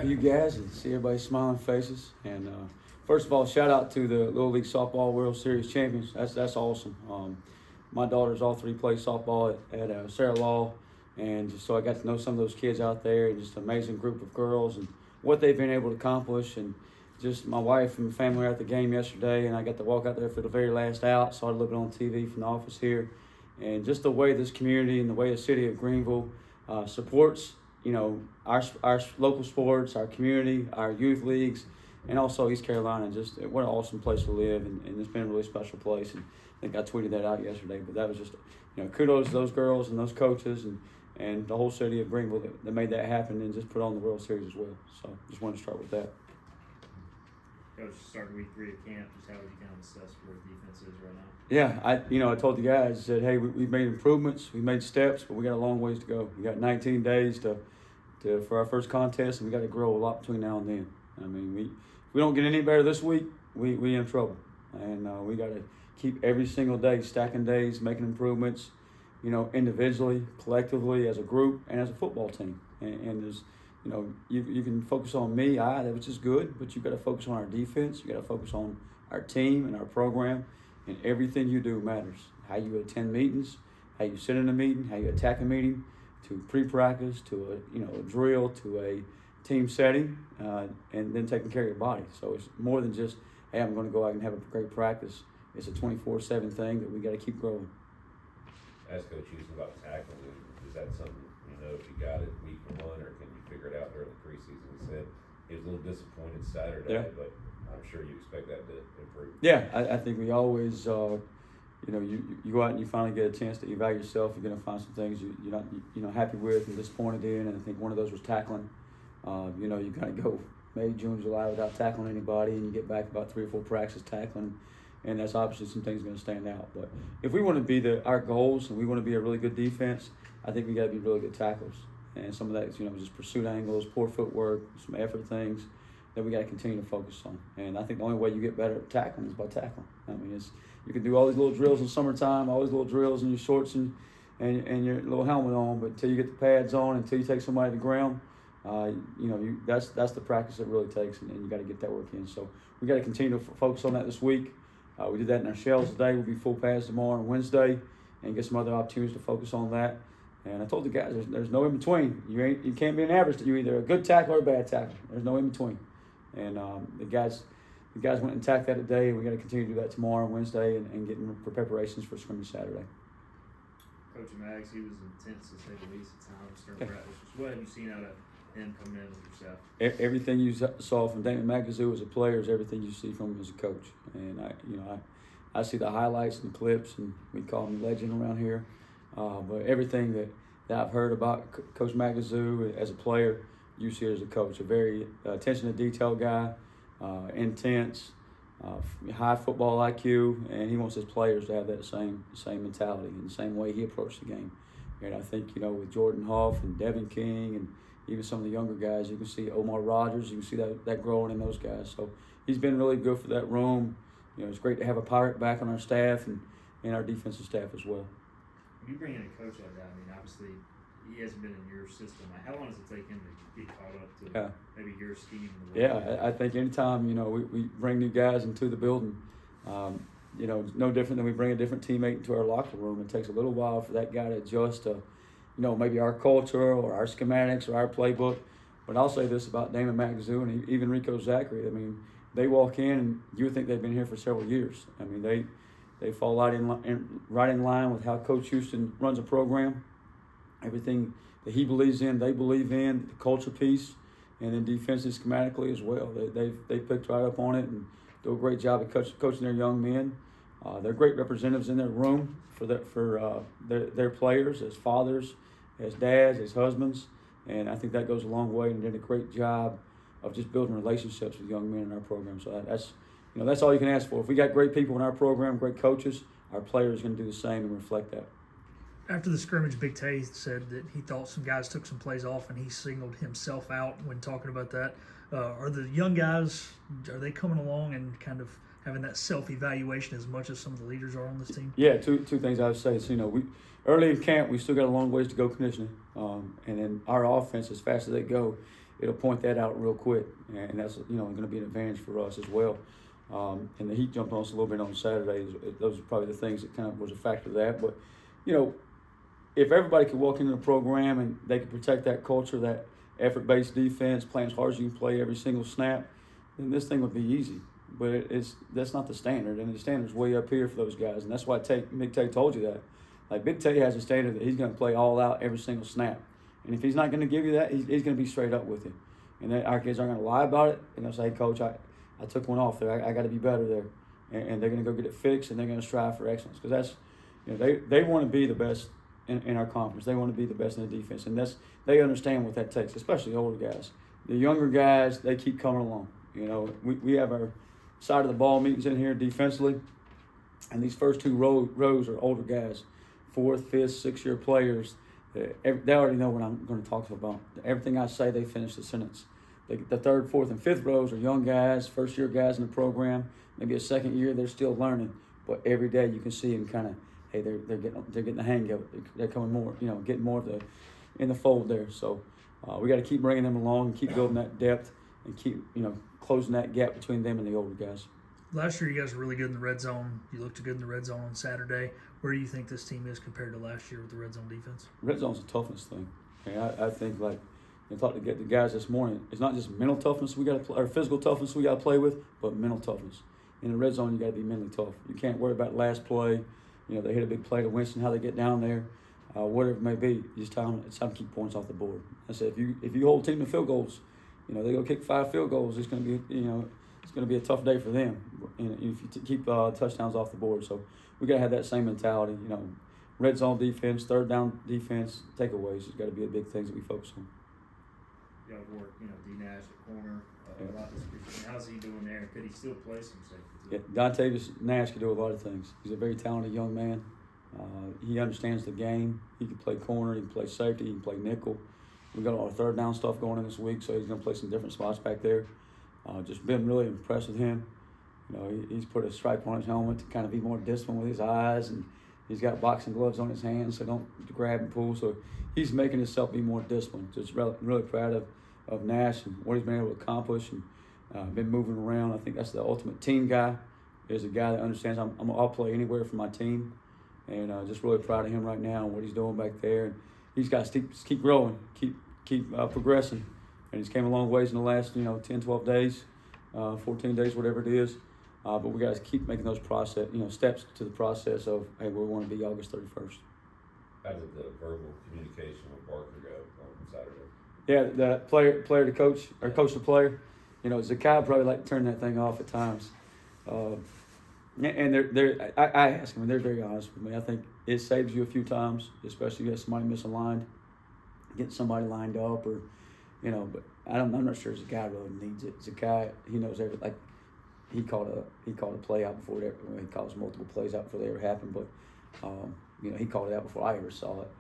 You guys and see everybody's smiling faces. And first of all, shout out to the Little League Softball World Series champions. That's awesome. My daughters all three play softball at Sarah Law, and just so I got to know some of those kids out there, and just an amazing group of girls and what they've been able to accomplish. And just my wife and family were at the game yesterday, and I got to walk out there for the very last out. Saw it a little bit on TV from the office here, and just the way this community and the way the city of Greenville supports, our local sports, our community, our youth leagues, and also East Carolina. Just what an awesome place to live, and it's been a really special place. And I think I tweeted that out yesterday, but that was just, kudos to those girls and those coaches and the whole city of Greenville that made that happen and just put on the World Series as well. So just wanted to start with that. Coach, starting week 3 of camp, just how would you kind of assess where the defense is right now? Yeah, I told the guys, I said, hey, we've made improvements, we made steps, but we got a long ways to go. We got 19 days for our first contest, and we got to grow a lot between now and then. I mean, if we don't get any better this week, we in trouble, and we got to keep every single day stacking days, making improvements, individually, collectively, as a group, and as a football team. And there's, you can focus on me, which is good, but you got to focus on our defense. You got to focus on our team and our program, and everything you do matters. How you attend meetings, how you sit in a meeting, how you attack a meeting, to pre-practice, to a drill, to a team setting, and then taking care of your body. So it's more than just, hey, I'm going to go out and have a great practice. It's a 24/7 thing that we got to keep growing. Ask Coach Houston about tackling. Is that something, if you got it week 1, or can you figure it out during the preseason? He said he was a little disappointed Saturday, but I'm sure you expect that to improve. Yeah, I think we always, you go out and you finally get a chance to evaluate yourself. You're going to find some things you're not happy with and disappointed in, and I think one of those was tackling. You kind of go May, June, July without tackling anybody, and you get back about 3 or 4 practices tackling, and that's obviously some things going to stand out. But if we want to be our goals and we want to be a really good defense, I think we got to be really good tacklers. And some of that is, just pursuit angles, poor footwork, some effort things that we got to continue to focus on. And I think the only way you get better at tackling is by tackling. I mean, you can do all these little drills in summertime, all these little drills in your shorts and your little helmet on, but until you get the pads on, until you take somebody to the ground, that's the practice it really takes, and you got to get that work in. So we got to continue to focus on that this week. We did that in our shells today. We'll be full pads tomorrow and Wednesday, and get some other opportunities to focus on that. And I told the guys, there's no in between. You can't be an average. You're either a good tackler or a bad tackler. There's no in between. And the guys went and tacked that today, and we got to continue to do that tomorrow and Wednesday, and get for preparations for scrimmage Saturday. Coach Mags, he was intense to say the least at times during practice. What have you seen out of him coming in with yourself? Everything you saw from Damon Magazoo as a player is everything you see from him as a coach. And I see the highlights and the clips, and we call him a legend around here. But everything that I've heard about Coach Magazoo as a player, you see it as a coach. A very attention to detail guy, intense, high football IQ, and he wants his players to have that same mentality and the same way he approached the game. And I think, with Jordan Hoff and Devin King and even some of the younger guys, you can see Omar Rogers, you can see that growing in those guys. So he's been really good for that room. It's great to have a Pirate back on our staff and our defensive staff as well. When you bring in a coach like that, I mean, obviously he hasn't been in your system. Like, how long does it take him to get caught up to maybe your scheme? I think anytime, we bring new guys into the building, no different than we bring a different teammate into our locker room. It takes a little while for that guy to adjust to, maybe our culture or our schematics or our playbook. But I'll say this about Damon Magazoo and even Rico Zachary. I mean, they walk in and you would think they've been here for several years. I mean, they fall right in line with how Coach Houston runs a program. Everything that he believes in, they believe in, the culture piece, and then defensive schematically as well. They picked right up on it and do a great job of coaching their young men. They're great representatives in their room for their players, as fathers, as dads, as husbands, and I think that goes a long way, and did a great job of just building relationships with young men in our program. So that's all you can ask for. If we got great people in our program, great coaches, our players are going to do the same and reflect that. After the scrimmage, Big Tay said that he thought some guys took some plays off, and he singled himself out when talking about that. Are the young guys, are they coming along and kind of having that self-evaluation as much as some of the leaders are on this team? Yeah, two things I would say. So, we early in camp, we still got a long ways to go conditioning. And then our offense, as fast as they go, it'll point that out real quick, and that's going to be an advantage for us as well. And the heat jumped on us a little bit on Saturday. Those are probably the things that kind of was a factor of that. But if everybody could walk into the program and they could protect that culture, that effort-based defense, playing as hard as you can play every single snap, then this thing would be easy. But that's not the standard, and the standard's way up here for those guys, and that's why Big Tay told you that. Like, Big Tay has a standard that he's going to play all out every single snap, and if he's not going to give you that, he's going to be straight up with you. And then our kids aren't going to lie about it, and they'll say, hey, Coach, I took one off there. I got to be better there, and they're going to go get it fixed, and they're going to strive for excellence, because that's they want to be the best in our conference. They want to be the best in the defense, and they understand what that takes, especially the older guys. The younger guys, they keep coming along. We have our side of the ball meetings in here defensively, and these first two rows are older guys, 4th, 5th, 6-year players. They already know what I'm going to talk about. Everything I say, they finish the sentence. The 3rd, 4th, and 5th rows are young guys, first-year guys in the program. Maybe a second year, they're still learning, but every day you can see them kind of, hey, they're getting the hang of it. They're coming more, getting more of in the fold there. So we got to keep bringing them along and keep building that depth and keep closing that gap between them and the older guys. Last year, you guys were really good in the red zone. You looked good in the red zone on Saturday. Where do you think this team is compared to last year with the red zone defense? Red zone's a toughness thing. I think, like, I talked to the guys this morning, it's not just mental toughness we got to play, or physical toughness we got to play with, but mental toughness. In the red zone, you got to be mentally tough. You can't worry about last play. They hit a big play to Winston, how they get down there, whatever it may be. It's time to keep points off the board. I said, if you hold team to field goals, they go kick 5 field goals. It's going to be, it's going to be a tough day for them. And if you keep touchdowns off the board, so we got to have that same mentality. Red zone defense, 3rd down defense, takeaways. It's got to be a big things that we focus on. Y'all work, D Nash at corner. A lot this week. How's he doing there? Could he still play some safety? Yeah, Dontavius Nash can do a lot of things. He's a very talented young man. He understands the game. He can play corner. He can play safety. He can play nickel. We got all our 3rd down stuff going in this week, so he's going to play some different spots back there. Just been really impressed with him. He's put a stripe on his helmet to kind of be more disciplined with his eyes, and he's got boxing gloves on his hands, so don't grab and pull. So he's making himself be more disciplined. Just really proud of Nash and what he's been able to accomplish, and been moving around. I think that's the ultimate team guy. Is a guy that understands I'll play anywhere for my team, and just really proud of him right now and what he's doing back there. And he's got to keep growing, keep progressing, and he's came a long ways in the last 10, 12 days, 14 days, whatever it is. But we got to keep making those steps to the process of, hey, we want to be August 31st. How did the verbal communication with Barker go on Saturday? Yeah, the player to coach, or coach to player. Zakai probably like to turn that thing off at times. And I ask them, and they're very honest with me. I think it saves you a few times, especially if you have somebody misaligned, getting somebody lined up, or But I'm not sure Zakai really needs it. Zakai, he knows everything. Like, he called a play out before it ever. He calls multiple plays out before they ever happened. But he called it out before I ever saw it.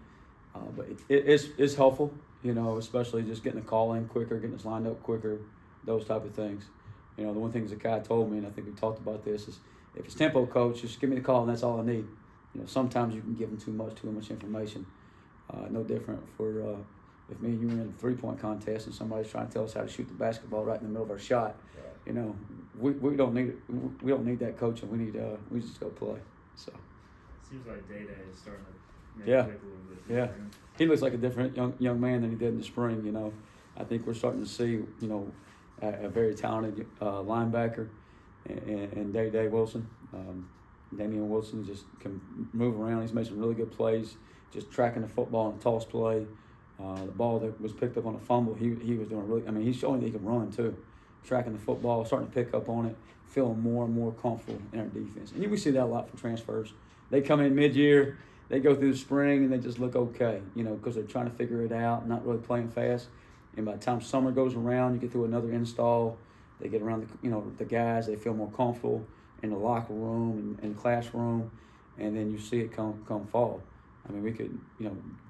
But it's helpful, especially just getting the call in quicker, getting us lined up quicker, those type of things. The one thing Zakai told me, and I think we talked about this, is if it's tempo coach, just give me the call and that's all I need. Sometimes you can give them too much information. No different for if me and you were in a 3-point contest and somebody's trying to tell us how to shoot the basketball right in the middle of our shot. Right. We don't need it. We don't need that coaching. We just go play. So. Seems like Day is starting to make yeah. a little bit. Yeah. He looks like a different young man than he did in the spring. I think we're starting to see a very talented linebacker and Day Wilson. Damian Wilson just can move around. He's made some really good plays, just tracking the football in a toss play. The ball that was picked up on a fumble, he was doing really. He's showing that he can run too, tracking the football, starting to pick up on it, feeling more and more comfortable in our defense. And we see that a lot from transfers. They come in mid-year, they go through the spring, and they just look okay, because they're trying to figure it out, not really playing fast. And by the time summer goes around, you get through another install, they get around the guys, they feel more comfortable in the locker room and classroom, and then you see it come fall. We could,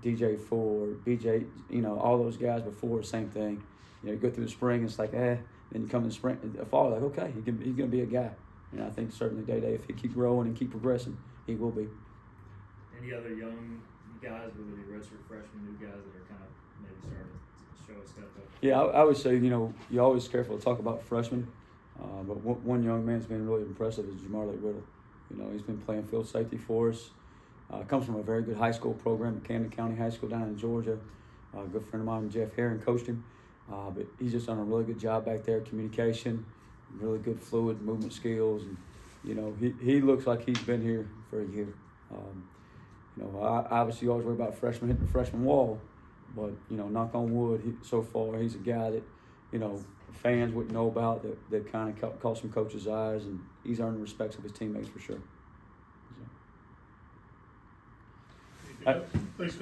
DJ Ford, BJ, all those guys before, same thing. You go through the spring, it's like, then you come in the spring, the fall, like, okay, he's going to be a guy. And I think certainly Day, if he keep growing and keep progressing, he will be. Any other young guys, whether it be redshirt freshmen, new guys that are kind of maybe starting to show a step up. Yeah, I would say, you know, you're always careful to talk about freshmen, but one young man's been really impressive is Jamarlee Riddle. You know, he's been playing field safety for us. Comes from a very good high school program, Camden County High School down in Georgia. A good friend of mine, Jeff Harrell, coached him. But he's just done a really good job back there, communication, really good fluid movement skills. And, you know, he looks like he's been here for a year. You know, obviously you always worry about freshmen hitting the freshman wall. But, you know, knock on wood, so far he's a guy that, you know, fans wouldn't know about, that kind of caught some coaches' eyes, and he's earned the respects of his teammates for sure. Thanks,